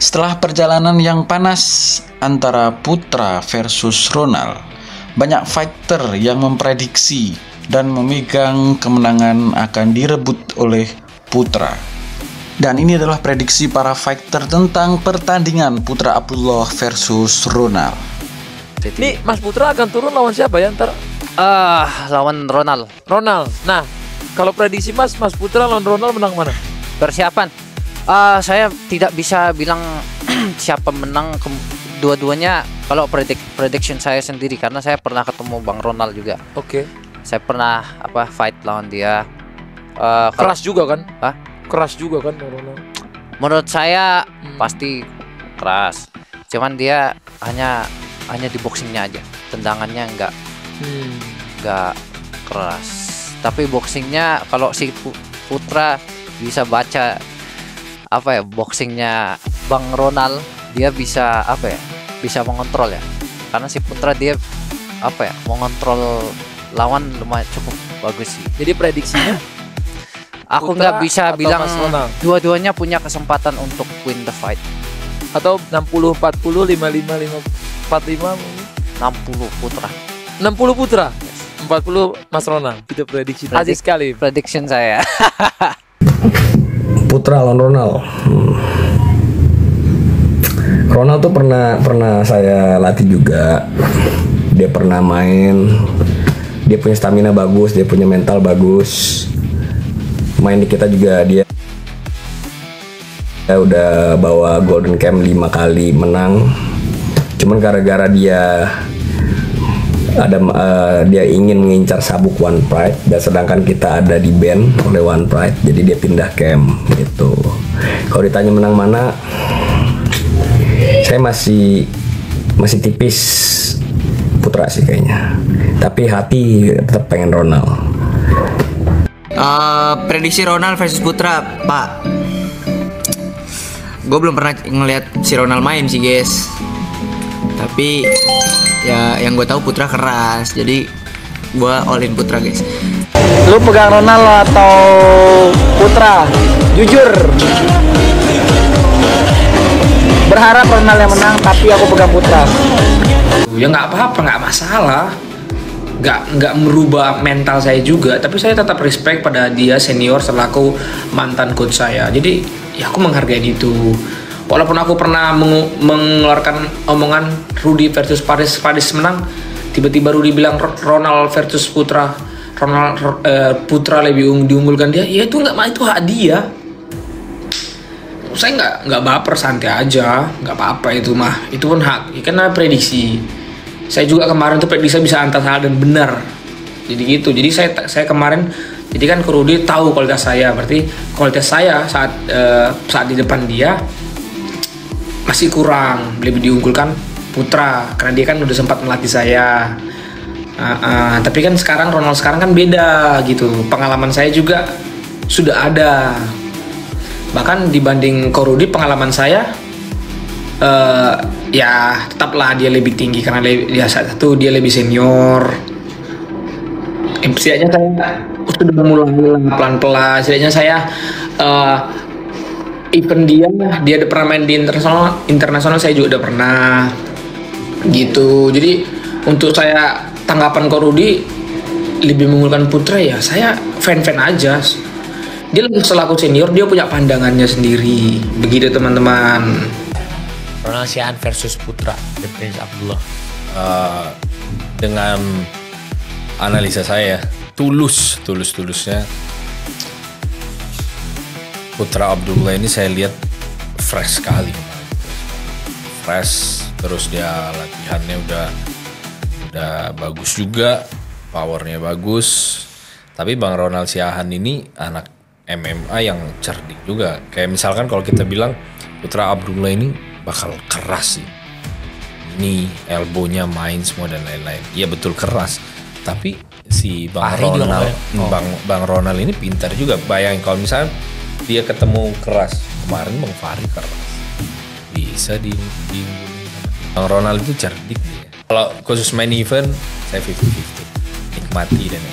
Setelah perjalanan yang panas antara Putra versus Ronald, banyak fighter yang memprediksi dan memegang kemenangan akan direbut oleh Putra. Dan ini adalah prediksi para fighter tentang pertandingan Putra Abdullah versus Ronald. Nih Mas Putra akan turun lawan siapa ya ntar? Lawan Ronald. Nah, kalau prediksi Mas Putra lawan Ronald menang mana? Persiapan. Saya tidak bisa bilang siapa menang dua-duanya. Kalau prediction saya sendiri, karena saya pernah ketemu Bang Ronald juga. Oke. Saya pernah fight lawan dia. Keras juga kan? Hah? Keras juga kan Bang Ronald? Menurut saya pasti keras. Cuman dia hanya di boxingnya aja. Tendangannya enggak keras. Tapi boxingnya, kalau si Putra bisa baca boxingnya Bang Ronald, dia bisa bisa mengontrol ya. Karena si Putra dia mengontrol lawan lumayan cukup bagus sih. Jadi prediksinya aku nggak bisa bilang dua-duanya punya kesempatan untuk win the fight. Atau 60-40, 55-45 mungkin? 60 Putra. 60 Putra? Yes. 40 Mas Ronald. Itu prediksi tadi sekali. Prediction saya. Putra lawan Ronald. Ronald tuh pernah saya latih juga. Dia pernah main. Dia punya stamina bagus, dia punya mental bagus. Main di kita juga dia udah bawa Golden Camp 5 kali menang. Cuman gara-gara dia dia ingin mengincar sabuk One Pride, dan sedangkan kita ada di band oleh One Pride, jadi dia pindah camp gitu. Kalau ditanya menang mana, saya masih tipis Putra sih kayaknya, tapi hati tetap pengen Ronald. Prediksi Ronald versus Putra, Pak. Gue belum pernah ngeliat si Ronald main sih guys, tapi ya yang gue tahu Putra keras, jadi gue all in Putra guys. Lu pegang Ronald atau Putra? Jujur. Berharap Ronald yang menang, tapi aku pegang Putra. Ya nggak apa-apa, nggak masalah. Nggak merubah mental saya juga, tapi saya tetap respect pada dia senior selaku mantan coach saya. Jadi ya aku menghargai itu. Walaupun aku pernah mengeluarkan omongan Rudy versus Paris menang, tiba-tiba Rudy bilang Ronald versus Putra, Putra lebih diunggulkan dia. Ya itu hak dia. Saya nggak baper, santai aja, nggak apa-apa itu mah. Itu pun hak. Ya, karena prediksi. Saya juga kemarin tuh prediksi bisa antara salah dan benar. Jadi gitu. Jadi saya kemarin, jadi kan Rudy tahu kualitas saya. Berarti kualitas saya saat di depan dia masih kurang, lebih diunggulkan Putra karena dia kan udah sempat melatih saya. Tapi kan sekarang Ronald sekarang kan beda gitu, pengalaman saya juga sudah ada, bahkan dibanding Rudy pengalaman saya ya tetaplah dia lebih tinggi karena dia satu dia lebih senior. Setidaknya saya sudah mulai pelan-pelan. Setidaknya saya event dia udah pernah main di internasional saya juga udah pernah gitu. Jadi untuk saya tanggapan Rudy lebih mengunggulkan Putra, ya saya fan-fan aja. Dia selaku senior dia punya pandangannya sendiri. Begitu teman-teman. Ronald Siahaan versus Putra The Prince Abdullah. Dengan analisa saya tulusnya Putra Abdullah ini saya lihat fresh sekali, terus dia latihannya udah bagus juga, powernya bagus. Tapi Bang Ronald Siahaan ini anak MMA yang cerdik juga. Kayak misalkan kalau kita bilang Putra Abdullah ini bakal keras sih, ini elbownya main semua dan lain-lain. Iya betul keras, tapi si Bang Ronald ini pintar juga. Bayangin kalau misalnya dia ketemu keras, kemarin Bang Fahri keras, bisa diunggulin. Bang Ronald itu cerdik dia. Kalau khusus main event, saya 50-50, nikmati dan